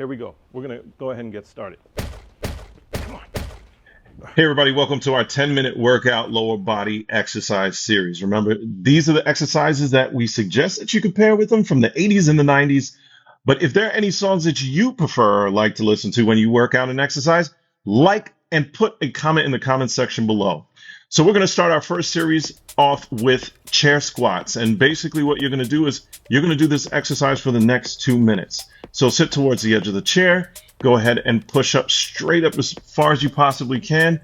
Here we go. We're going to go ahead and get started. Come on. Hey everybody, welcome to our 10-minute workout lower body exercise series. Remember, these are the exercises that we suggest that you compare with them from the 80s and the 90s. But if there are any songs that you prefer or like to listen to when you work out and exercise, like and put a comment in the comment section below. So we're going to start our first series off with chair squats. And basically what you're going to do is you're going to do this exercise for the next 2 minutes. So sit towards the edge of the chair. Go ahead and push up straight up as far as you possibly can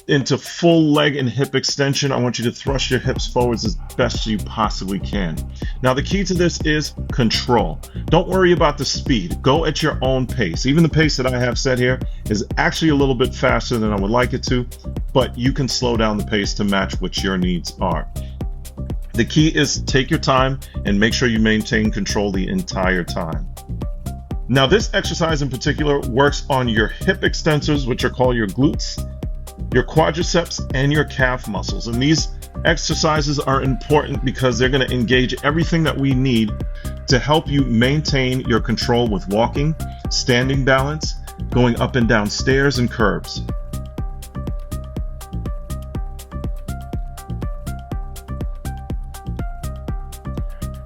into full leg and hip extension. I want you to thrust your hips forwards as best you possibly can. Now, the key to this is control. Don't worry about the speed. Go at your own pace. Even the pace that I have set here is actually a little bit faster than I would like it to, but you can slow down the pace to match what your needs are. The key is take your time and make sure you maintain control the entire time. Now, this exercise in particular works on your hip extensors, which are called your glutes, your quadriceps, and your calf muscles. And these exercises are important because they're going to engage everything that we need to help you maintain your control with walking, standing balance, going up and down stairs and curbs.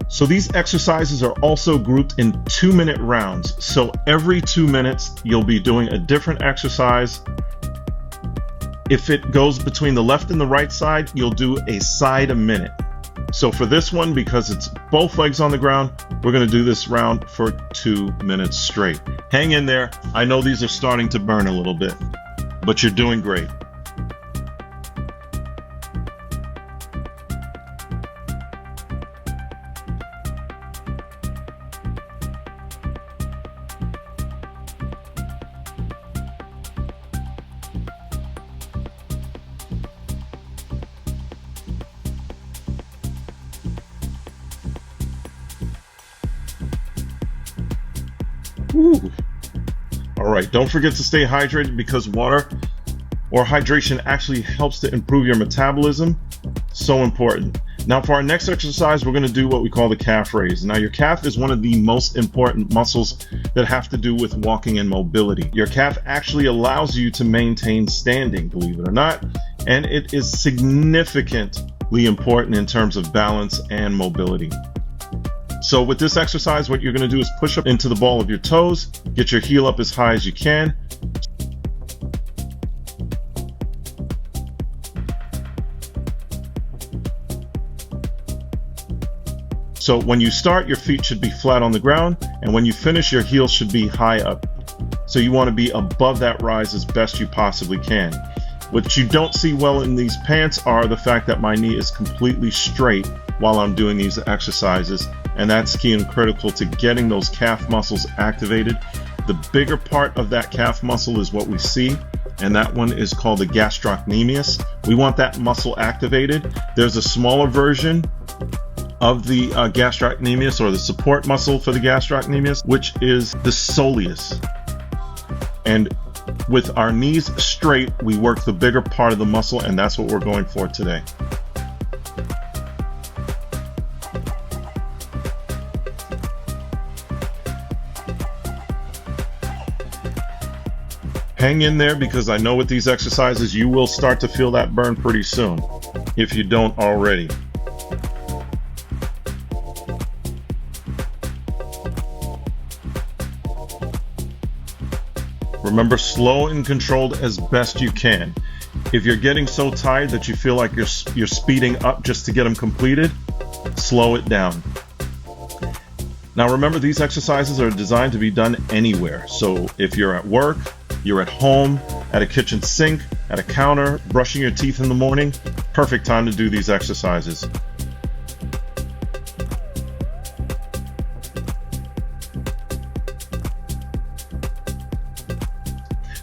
So these exercises are also grouped in 2-minute rounds. So every 2 minutes, you'll be doing a different exercise. If it goes between the left and the right side, you'll do a side a minute. So for this one, because it's both legs on the ground, we're going to do this round for 2 minutes straight. Hang in there. I know these are starting to burn a little bit, but you're doing great. Woo. All right, don't forget to stay hydrated because water or hydration actually helps to improve your metabolism. So important. Now for our next exercise, we're going to do what we call the calf raise. Now your calf is one of the most important muscles that have to do with walking and mobility. Your calf actually allows you to maintain standing, believe it or not, and it is significantly important in terms of balance and mobility. So with this exercise, what you're going to do is push up into the ball of your toes, get your heel up as high as you can. So when you start, your feet should be flat on the ground, and when you finish, your heels should be high up. So you want to be above that rise as best you possibly can. What you don't see well in these pants are the fact that my knee is completely straight while I'm doing these exercises. And that's key and critical to getting those calf muscles activated. The bigger part of that calf muscle is what we see, and that one is called the gastrocnemius. We want that muscle activated. There's a smaller version of the gastrocnemius, or the support muscle for the gastrocnemius, which is the soleus. And with our knees straight, we work the bigger part of the muscle, and that's what we're going for today. Hang in there because I know with these exercises you will start to feel that burn pretty soon, if you don't already. Remember, slow and controlled as best you can. If you're getting so tired that you feel like you're speeding up just to get them completed, slow it down. Now remember, these exercises are designed to be done anywhere. So if you're at work, you're at home, at a kitchen sink, at a counter, brushing your teeth in the morning, perfect time to do these exercises.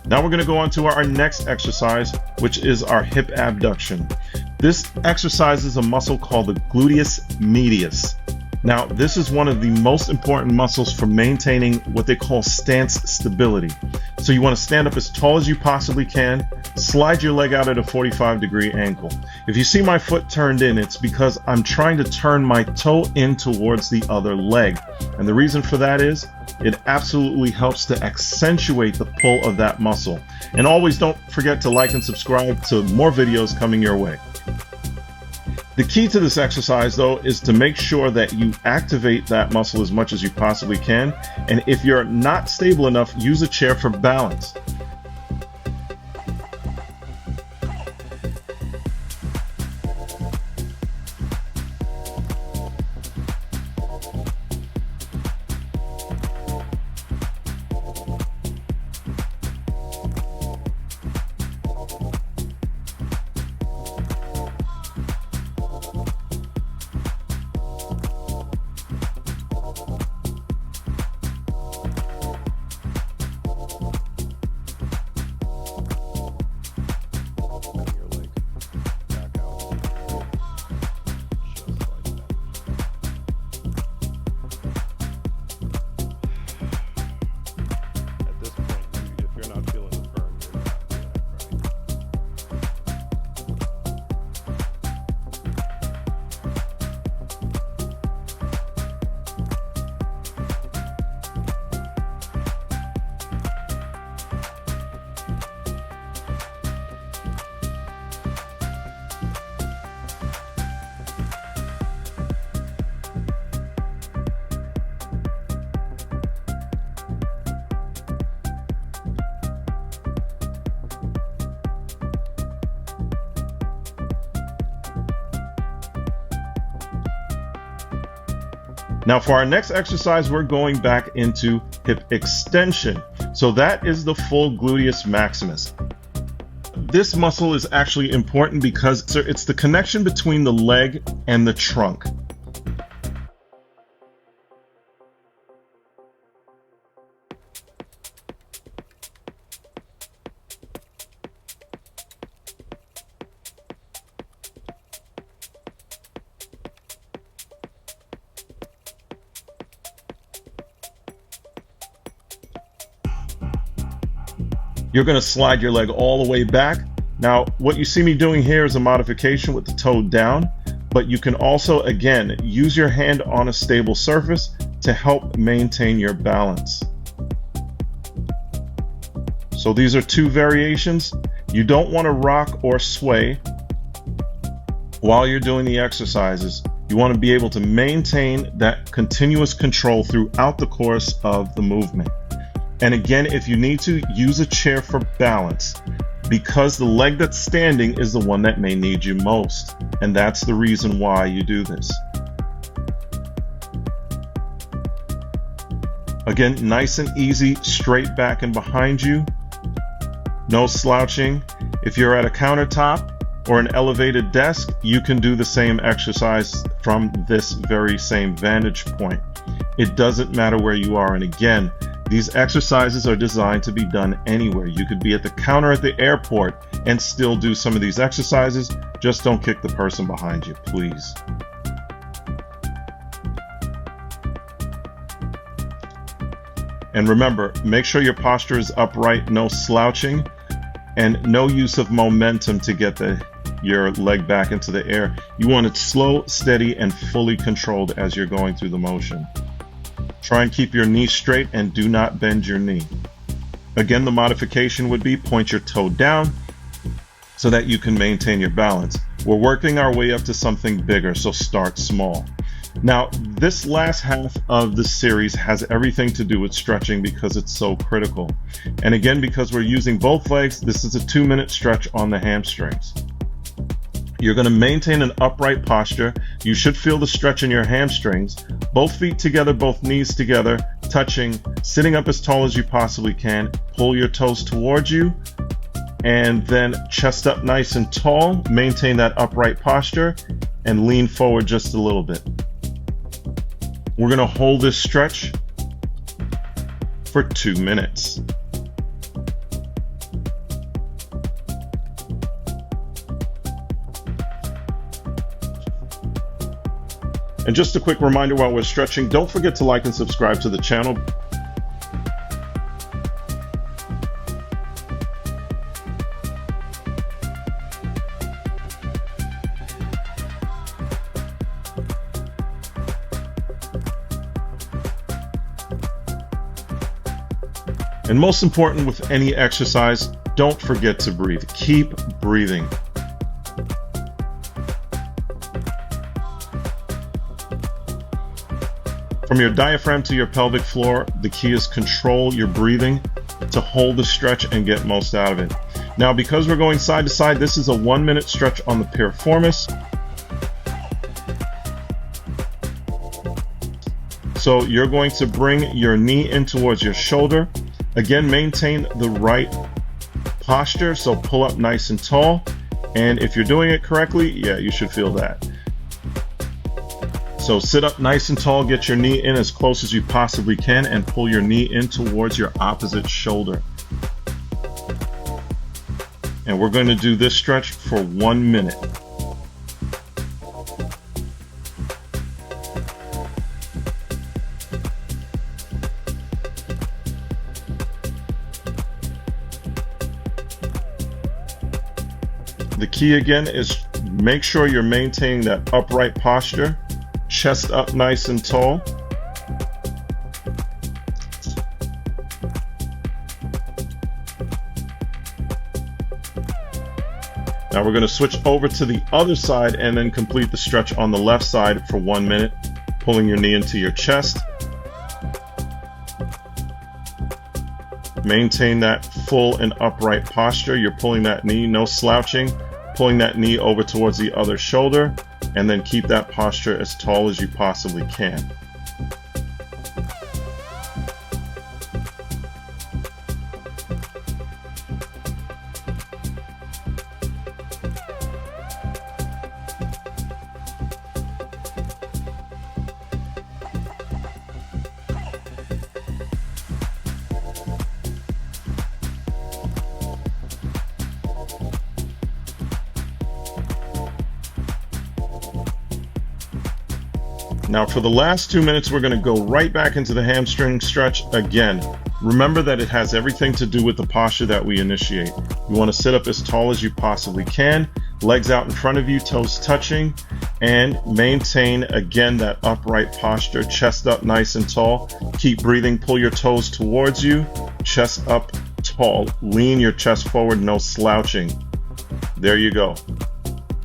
Now we're going to go on to our next exercise, which is our hip abduction. This exercise is a muscle called the gluteus medius. Now, this is one of the most important muscles for maintaining what they call stance stability. So you want to stand up as tall as you possibly can, slide your leg out at a 45-degree angle. If you see my foot turned in, it's because I'm trying to turn my toe in towards the other leg. And the reason for that is It absolutely helps to accentuate the pull of that muscle. And always don't forget to like and subscribe to more videos coming your way. The key to this exercise, though, is to make sure that you activate that muscle as much as you possibly can. And if you're not stable enough, use a chair for balance. Now for our next exercise, we're going back into hip extension. So that is the full gluteus maximus. This muscle is actually important because it's the connection between the leg and the trunk. You're going to slide your leg all the way back. Now, what you see me doing here is a modification with the toe down, but you can also, again, use your hand on a stable surface to help maintain your balance. So these are two variations. You don't want to rock or sway while you're doing the exercises. You want to be able to maintain that continuous control throughout the course of the movement. And again, if you need to, use a chair for balance because the leg that's standing is the one that may need you most. And that's the reason why you do this. Again, nice and easy, straight back and behind you. No slouching. If you're at a countertop or an elevated desk, you can do the same exercise from this very same vantage point. It doesn't matter where you are. And again, these exercises are designed to be done anywhere. You could be at the counter at the airport and still do some of these exercises. Just don't kick the person behind you, please. And remember, make sure your posture is upright, no slouching, and no use of momentum to get your leg back into the air. You want it slow, steady, and fully controlled as you're going through the motion. Try and keep your knee straight and do not bend your knee. Again, the modification would be point your toe down so that you can maintain your balance. We're working our way up to something bigger, so start small. Now, this last half of the series has everything to do with stretching because it's so critical. And again, because we're using both legs, this is a 2-minute stretch on the hamstrings. You're going to maintain an upright posture. You should feel the stretch in your hamstrings. Both feet together, both knees together, touching, sitting up as tall as you possibly can. Pull your toes towards you and then chest up nice and tall. Maintain that upright posture and lean forward just a little bit. We're going to hold this stretch for 2 minutes. And just a quick reminder while we're stretching, don't forget to like and subscribe to the channel. And most important with any exercise, don't forget to breathe. Keep breathing. From your diaphragm to your pelvic floor, the key is control your breathing to hold the stretch and get most out of it. Now, because we're going side to side, this is a 1 minute stretch on the piriformis. So you're going to bring your knee in towards your shoulder. Again, maintain the right posture, so pull up nice and tall. And if you're doing it correctly, yeah, you should feel that. So sit up nice and tall, get your knee in as close as you possibly can, and pull your knee in towards your opposite shoulder. And we're going to do this stretch for 1 minute. The key again is make sure you're maintaining that upright posture, chest up nice and tall. Now we're going to switch over to the other side and then complete the stretch on the left side for 1 minute, pulling your knee into your chest. Maintain that full and upright posture. You're pulling that knee, no slouching, pulling that knee over towards the other shoulder, and then keep that posture as tall as you possibly can. Now for the last 2 minutes, we're going to go right back into the hamstring stretch again. Remember that it has everything to do with the posture that we initiate. You want to sit up as tall as you possibly can, legs out in front of you, toes touching, and maintain again that upright posture, chest up nice and tall. Keep breathing, pull your toes towards you, chest up tall, lean your chest forward, no slouching. There you go.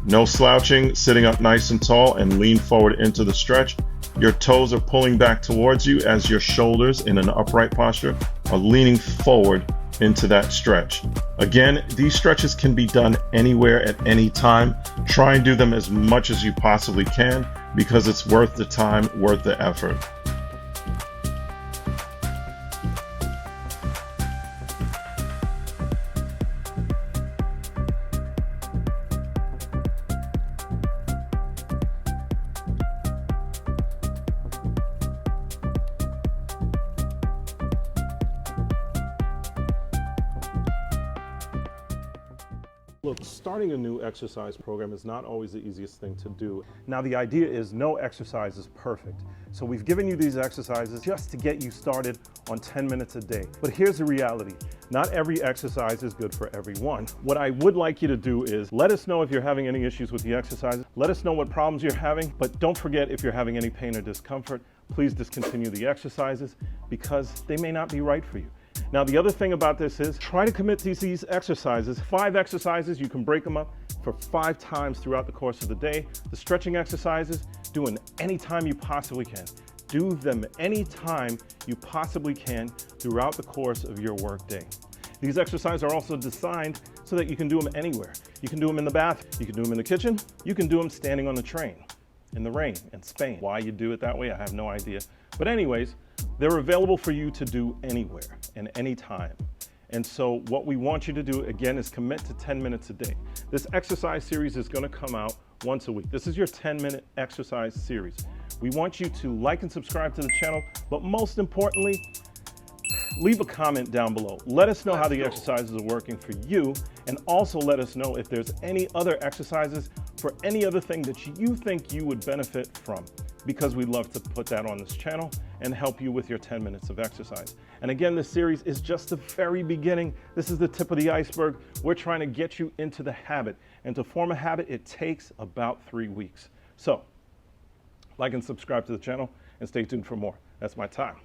No slouching, sitting up nice and tall, and lean forward into the stretch. Your toes are pulling back towards you as your shoulders in an upright posture are leaning forward into that stretch. Again, these stretches can be done anywhere at any time. Try and do them as much as you possibly can because it's worth the time, worth the effort. Look, starting a new exercise program is not always the easiest thing to do. Now, the idea is no exercise is perfect. So we've given you these exercises just to get you started on 10 minutes a day. But here's the reality. Not every exercise is good for everyone. What I would like you to do is let us know if you're having any issues with the exercises. Let us know what problems you're having. But don't forget, if you're having any pain or discomfort, please discontinue the exercises because they may not be right for you. Now, the other thing about this is try to commit to these exercises. 5 exercises, you can break them up for 5 times throughout the course of the day. The stretching exercises, do them anytime you possibly can. Do them anytime you possibly can throughout the course of your work day. These exercises are also designed so that you can do them anywhere. You can do them in the bath, you can do them in the kitchen, you can do them standing on the train, in the rain, in Spain. Why you do it that way, I have no idea. But anyways, they're available for you to do anywhere and anytime. And so what we want you to do, again, is commit to 10 minutes a day. This exercise series is going to come out once a week. This is your 10-minute exercise series. We want you to like and subscribe to the channel, but most importantly, leave a comment down below. Let us know how the exercises are working for you, and also let us know if there's any other exercises for any other thing that you think you would benefit from, because we'd love to put that on this channel and help you with your 10 minutes of exercise. And again, this series is just the very beginning. This is the tip of the iceberg. We're trying to get you into the habit. And to form a habit, it takes about 3 weeks. So, like and subscribe to the channel and stay tuned for more. That's my time.